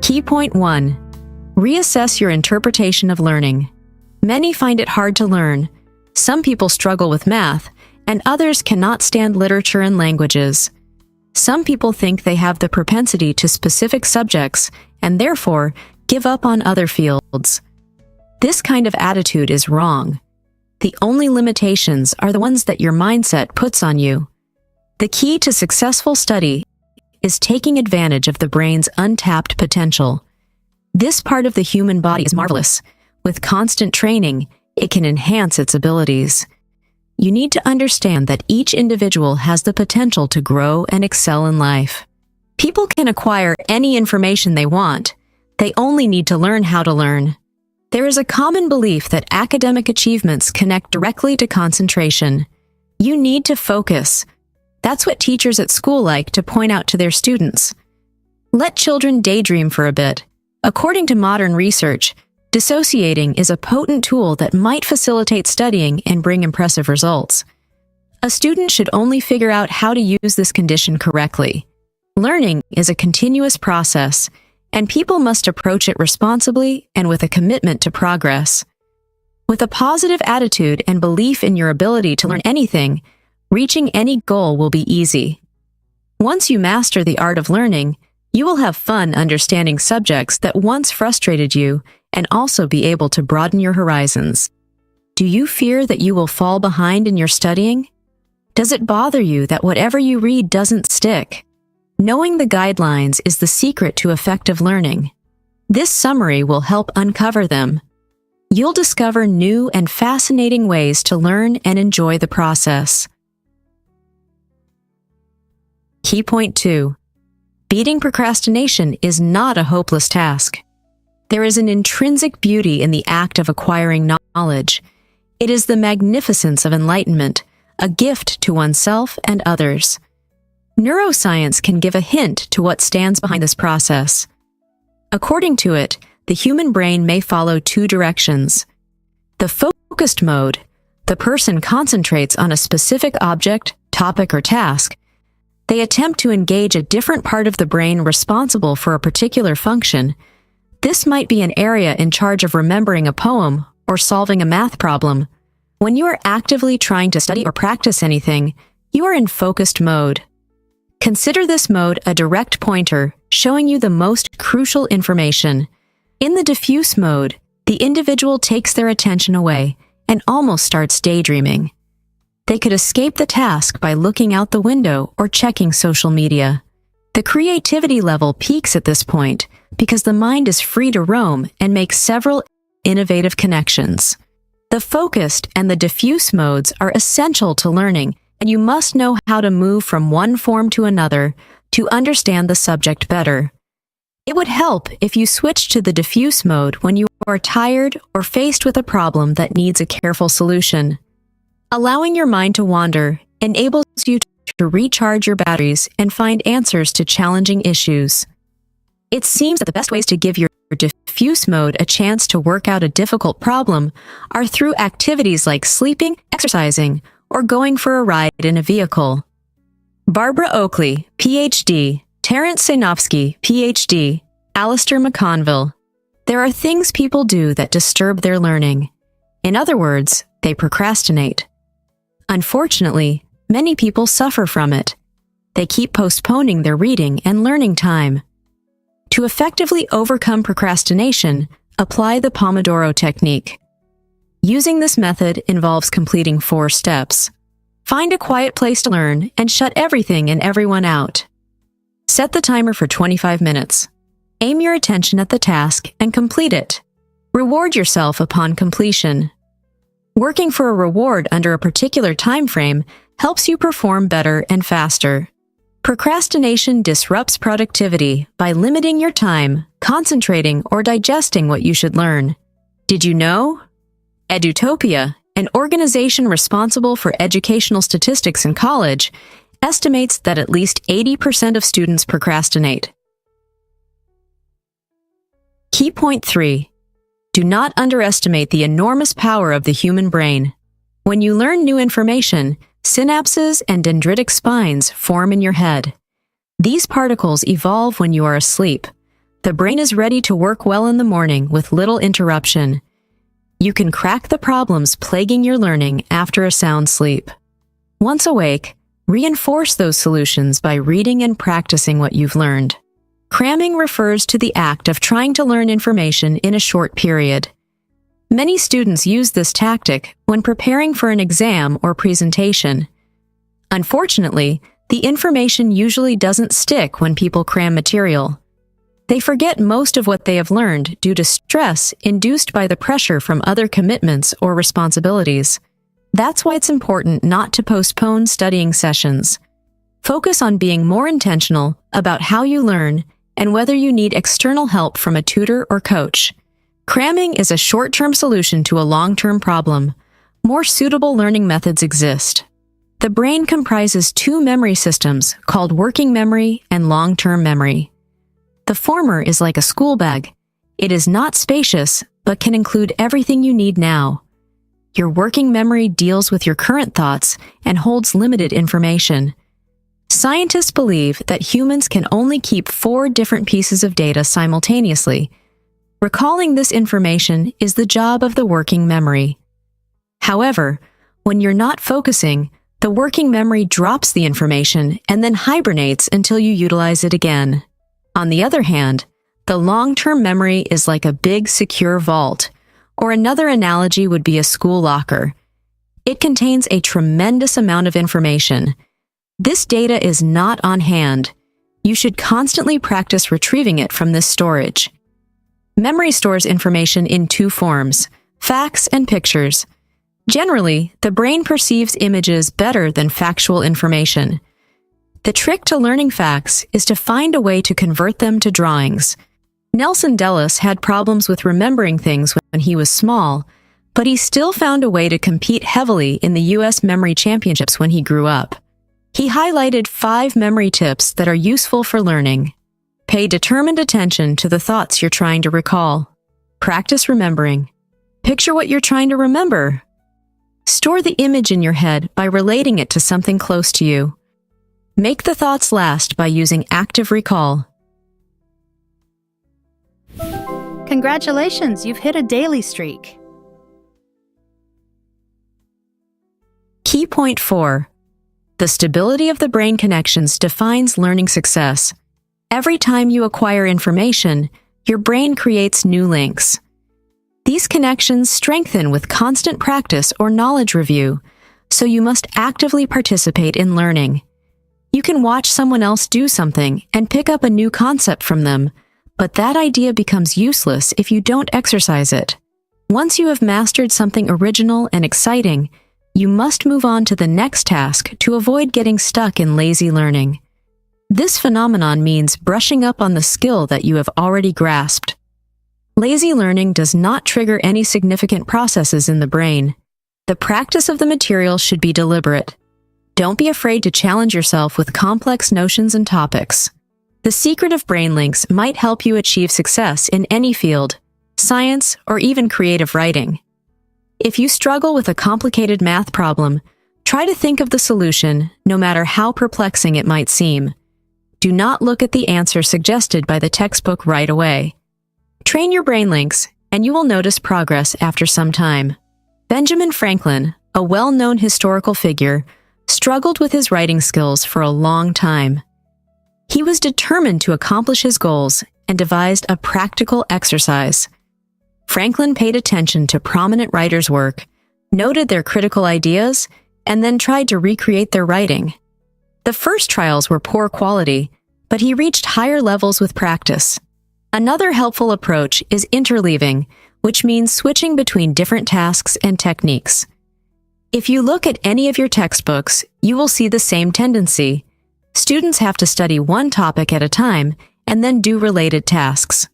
Key point 1. Reassess your interpretation of learning. Many find it hard to learn. Some people struggle with math, and others cannot stand literature and languages. Some people think they have the propensity to specific subjects and therefore give up on other fields. This kind of attitude is wrong. The only limitations are the ones that your mindset puts on you. The key to successful study is taking advantage of the brain's untapped potential. This part of the human body is marvelous. With constant training, it can enhance its abilities. You need to understand that each individual has the potential to grow and excel in life. People can acquire any information they want. They only need to learn how to learn. There is a common belief that academic achievements connect directly to concentration. You need to focus. That's what teachers at school like to point out to their students. Let children daydream for a bit. According to modern research, dissociating is a potent tool that might facilitate studying and bring impressive results. A student should only figure out how to use this condition correctly. Learning is a continuous process, and people must approach it responsibly and with a commitment to progress. With a positive attitude and belief in your ability to learn anything, reaching any goal will be easy. Once you master the art of learning, you will have fun understanding subjects that once frustrated you and also be able to broaden your horizons. Do you fear that you will fall behind in your studying? Does it bother you that whatever you read doesn't stick? Knowing the guidelines is the secret to effective learning. This summary will help uncover them. You'll discover new and fascinating ways to learn and enjoy the process. Key point 2. Beating procrastination is not a hopeless task. There is an intrinsic beauty in the act of acquiring knowledge. It is the magnificence of enlightenment, a gift to oneself and others. Neuroscience can give a hint to what stands behind this process. According to it, the human brain may follow two directions. The focused mode, the person concentrates on a specific object, topic, or task. They attempt to engage a different part of the brain responsible for a particular function. This might be an area in charge of remembering a poem or solving a math problem. When you are actively trying to study or practice anything, you are in focused mode. Consider this mode a direct pointer, showing you the most crucial information. In the diffuse mode, the individual takes their attention away and almost starts daydreaming. They could escape the task by looking out the window or checking social media. The creativity level peaks at this point because the mind is free to roam and make several innovative connections. The focused and the diffuse modes are essential to learning, and you must know how to move from one form to another to understand the subject better. It would help if you switch to the diffuse mode when you are tired or faced with a problem that needs a careful solution. Allowing your mind to wander enables you to recharge your batteries and find answers to challenging issues. It seems that the best ways to give your diffuse mode a chance to work out a difficult problem are through activities like sleeping, exercising, or going for a ride in a vehicle. Barbara Oakley, Ph.D., Terence Sejnowski, Ph.D., Alistair McConville. There are things people do that disturb their learning. In other words, they procrastinate. Unfortunately, many people suffer from it. They keep postponing their reading and learning time. To effectively overcome procrastination, apply the Pomodoro technique. Using this method involves completing 4 steps. Find a quiet place to learn and shut everything and everyone out. Set the timer for 25 minutes. Aim your attention at the task and complete it. Reward yourself upon completion. Working for a reward under a particular time frame helps you perform better and faster. Procrastination disrupts productivity by limiting your time, concentrating, or digesting what you should learn. Did you know? Edutopia, an organization responsible for educational statistics in college, estimates that at least 80% of students procrastinate. Key point 3. Do not underestimate the enormous power of the human brain. When you learn new information, synapses and dendritic spines form in your head. These particles evolve when you are asleep. The brain is ready to work well in the morning with little interruption. You can crack the problems plaguing your learning after a sound sleep. Once awake, reinforce those solutions by reading and practicing what you've learned. Cramming refers to the act of trying to learn information in a short period. Many students use this tactic when preparing for an exam or presentation. Unfortunately, the information usually doesn't stick when people cram material. They forget most of what they have learned due to stress induced by the pressure from other commitments or responsibilities. That's why it's important not to postpone studying sessions. Focus on being more intentional about how you learn and whether you need external help from a tutor or coach. Cramming is a short-term solution to a long-term problem. More suitable learning methods exist. The brain comprises two memory systems called working memory and long-term memory. The former is like a school bag. It is not spacious, but can include everything you need now. Your working memory deals with your current thoughts and holds limited information. Scientists believe that humans can only keep 4 different pieces of data simultaneously. Recalling this information is the job of the working memory. However, when you're not focusing, the working memory drops the information and then hibernates until you utilize it again. On the other hand, the long-term memory is like a big, secure vault, or another analogy would be a school locker. It contains a tremendous amount of information. This data is not on hand. You should constantly practice retrieving it from this storage. Memory stores information in 2 forms, facts and pictures. Generally, the brain perceives images better than factual information. The trick to learning facts is to find a way to convert them to drawings. Nelson Dellis had problems with remembering things when he was small, but he still found a way to compete heavily in the U.S. Memory Championships when he grew up. He highlighted 5 memory tips that are useful for learning. Pay determined attention to the thoughts you're trying to recall. Practice remembering. Picture what you're trying to remember. Store the image in your head by relating it to something close to you. Make the thoughts last by using active recall. Congratulations, you've hit a daily streak. Key point 4. The stability of the brain connections defines learning success. Every time you acquire information, your brain creates new links. These connections strengthen with constant practice or knowledge review, so you must actively participate in learning. You can watch someone else do something and pick up a new concept from them, but that idea becomes useless if you don't exercise it. Once you have mastered something original and exciting, you must move on to the next task to avoid getting stuck in lazy learning. This phenomenon means brushing up on the skill that you have already grasped. Lazy learning does not trigger any significant processes in the brain. The practice of the material should be deliberate. Don't be afraid to challenge yourself with complex notions and topics. The secret of brain links might help you achieve success in any field, science, or even creative writing. If you struggle with a complicated math problem, try to think of the solution, no matter how perplexing it might seem. Do not look at the answer suggested by the textbook right away. Train your brain links, and you will notice progress after some time. Benjamin Franklin, a well-known historical figure, struggled with his writing skills for a long time. He was determined to accomplish his goals and devised a practical exercise. Franklin paid attention to prominent writers' work, noted their critical ideas, and then tried to recreate their writing. The first trials were poor quality, but he reached higher levels with practice. Another helpful approach is interleaving, which means switching between different tasks and techniques. If you look at any of your textbooks, you will see the same tendency. Students have to study one topic at a time and then do related tasks.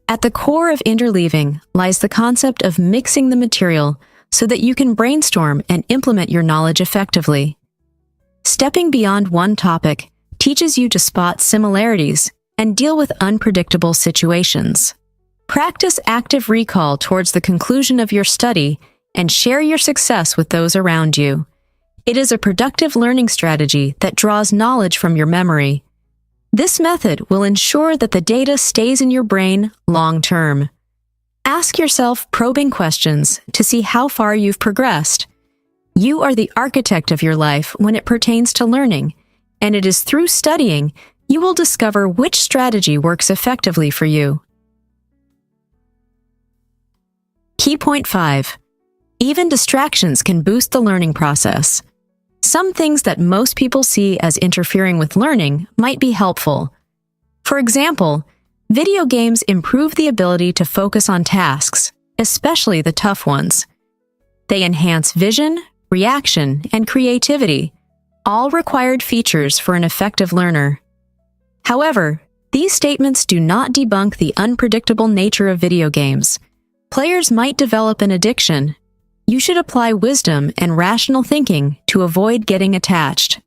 At the core of interleaving lies the concept of mixing the material so that you can brainstorm and implement your knowledge effectively. Stepping beyond one topic teaches you to spot similarities and deal with unpredictable situations. Practice active recall towards the conclusion of your study and share your success with those around you. It is a productive learning strategy that draws knowledge from your memory. This method will ensure that the data stays in your brain long term. Ask yourself probing questions to see how far you've progressed. You are the architect of your life when it pertains to learning, and it is through studying you will discover which strategy works effectively for you. Key point 5. Even distractions can boost the learning process. Some things that most people see as interfering with learning might be helpful. For example, video games improve the ability to focus on tasks, especially the tough ones. They enhance vision, reaction, and creativity, all required features for an effective learner. However, these statements do not debunk the unpredictable nature of video games. Players might develop an addiction. You should apply wisdom and rational thinking to avoid getting attached.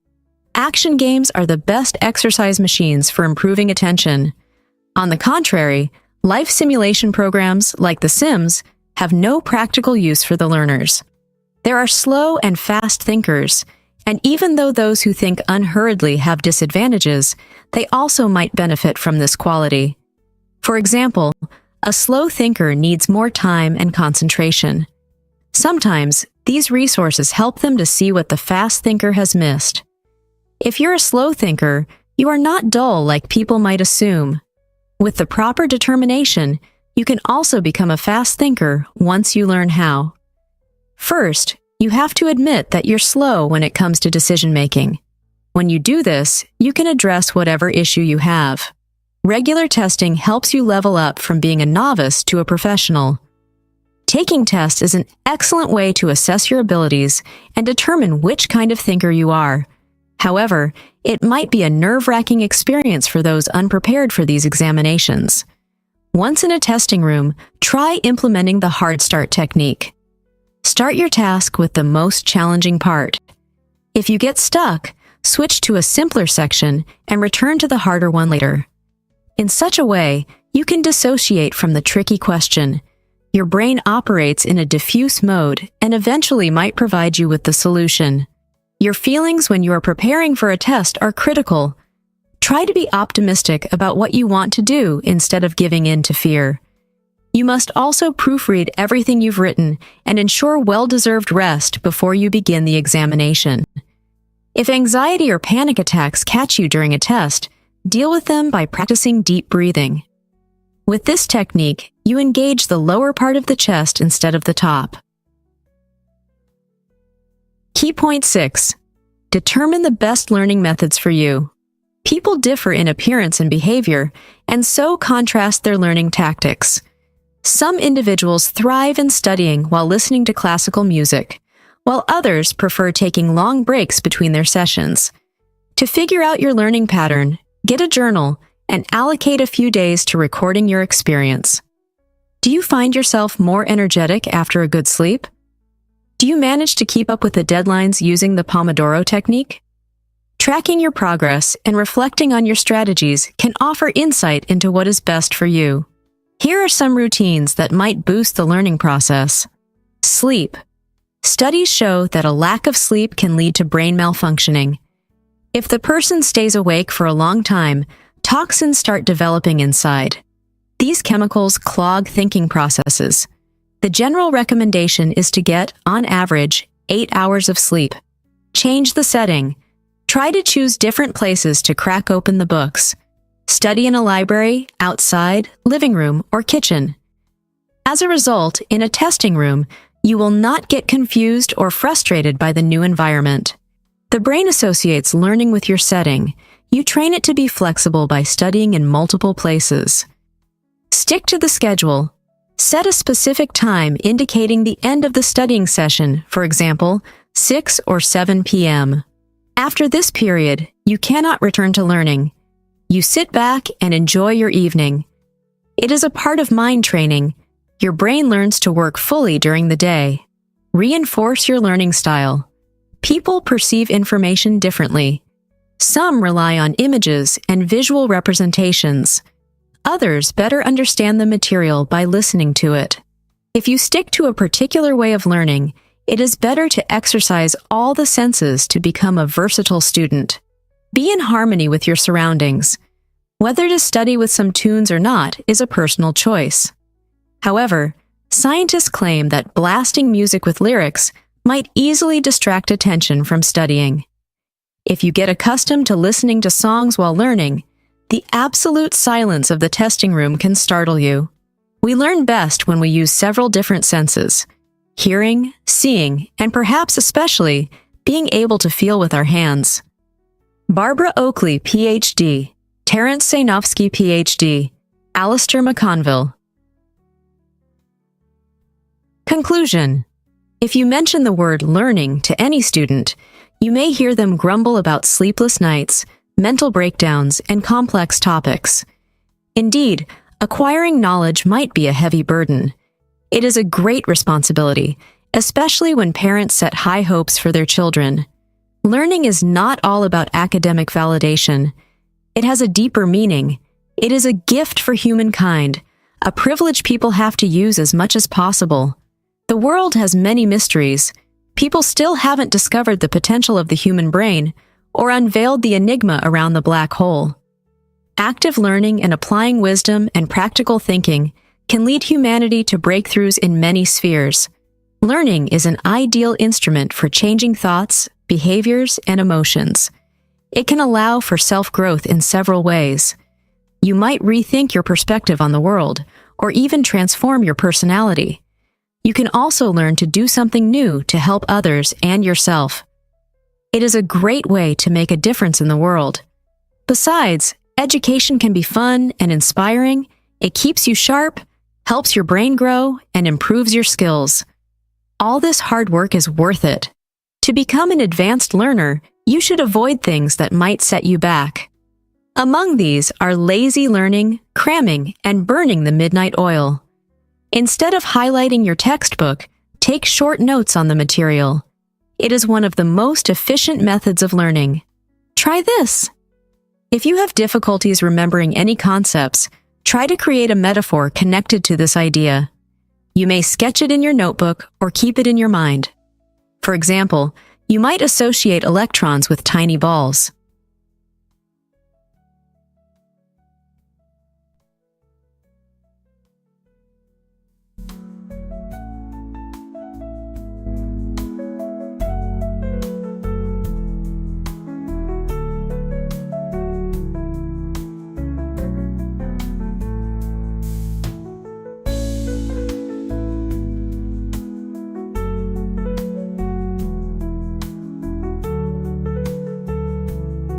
Action games are the best exercise machines for improving attention. On the contrary, life simulation programs like The Sims have no practical use for the learners. There are slow and fast thinkers, and even though those who think unhurriedly have disadvantages, they also might benefit from this quality. For example, a slow thinker needs more time and concentration. Sometimes, these resources help them to see what the fast thinker has missed. If you're a slow thinker, you are not dull like people might assume. With the proper determination, you can also become a fast thinker once you learn how. First, you have to admit that you're slow when it comes to decision-making. When you do this, you can address whatever issue you have. Regular testing helps you level up from being a novice to a professional. Taking tests is an excellent way to assess your abilities and determine which kind of thinker you are. However, it might be a nerve-wracking experience for those unprepared for these examinations. Once in a testing room, try implementing the hard start technique. Start your task with the most challenging part. If you get stuck, switch to a simpler section and return to the harder one later. In such a way, you can dissociate from the tricky question. Your brain operates in a diffuse mode and eventually might provide you with the solution. Your feelings when you are preparing for a test are critical. Try to be optimistic about what you want to do instead of giving in to fear. You must also proofread everything you've written and ensure well-deserved rest before you begin the examination. If anxiety or panic attacks catch you during a test, deal with them by practicing deep breathing. With this technique, you engage the lower part of the chest instead of the top. Key point 6. Determine the best learning methods for you. People differ in appearance and behavior, and so contrast their learning tactics. Some individuals thrive in studying while listening to classical music, while others prefer taking long breaks between their sessions. To figure out your learning pattern, get a journal and allocate a few days to recording your experience. Do you find yourself more energetic after a good sleep? Do you manage to keep up with the deadlines using the Pomodoro technique? Tracking your progress and reflecting on your strategies can offer insight into what is best for you. Here are some routines that might boost the learning process. Sleep. Studies show that a lack of sleep can lead to brain malfunctioning. If the person stays awake for a long time, toxins start developing inside. These chemicals clog thinking processes. The general recommendation is to get, on average, 8 hours of sleep. Change the setting. Try to choose different places to crack open the books. Study in a library, outside, living room, or kitchen. As a result, in a testing room, you will not get confused or frustrated by the new environment. The brain associates learning with your setting. You train it to be flexible by studying in multiple places. Stick to the schedule. Set a specific time indicating the end of the studying session, for example, 6 or 7 p.m. After this period, you cannot return to learning. You sit back and enjoy your evening. It is a part of mind training. Your brain learns to work fully during the day. Reinforce your learning style. People perceive information differently. Some rely on images and visual representations. Others better understand the material by listening to it. If you stick to a particular way of learning, it is better to exercise all the senses to become a versatile student. Be in harmony with your surroundings. Whether to study with some tunes or not is a personal choice. However, scientists claim that blasting music with lyrics might easily distract attention from studying. If you get accustomed to listening to songs while learning, the absolute silence of the testing room can startle you. We learn best when we use several different senses: hearing, seeing, and perhaps especially being able to feel with our hands. Barbara Oakley, Ph.D., Terence Sainovsky, Ph.D., Alistair McConville. Conclusion: if you mention the word learning to any student, you may hear them grumble about sleepless nights, mental breakdowns, and complex topics. Indeed, acquiring knowledge might be a heavy burden. It is a great responsibility, especially when parents set high hopes for their children. Learning is not all about academic validation. It has a deeper meaning. It is a gift for humankind, a privilege people have to use as much as possible. The world has many mysteries. People still haven't discovered the potential of the human brain or unveiled the enigma around the black hole. Active learning and applying wisdom and practical thinking can lead humanity to breakthroughs in many spheres. Learning is an ideal instrument for changing thoughts, behaviors, and emotions. It can allow for self-growth in several ways. You might rethink your perspective on the world, or even transform your personality. You can also learn to do something new to help others and yourself. It is a great way to make a difference in the world. Besides, education can be fun and inspiring. It keeps you sharp, helps your brain grow, and improves your skills. All this hard work is worth it. To become an advanced learner, you should avoid things that might set you back. Among these are lazy learning, cramming, and burning the midnight oil. Instead of highlighting your textbook, take short notes on the material. It is one of the most efficient methods of learning. Try this. If you have difficulties remembering any concepts, try to create a metaphor connected to this idea. You may sketch it in your notebook or keep it in your mind. For example, you might associate electrons with tiny balls.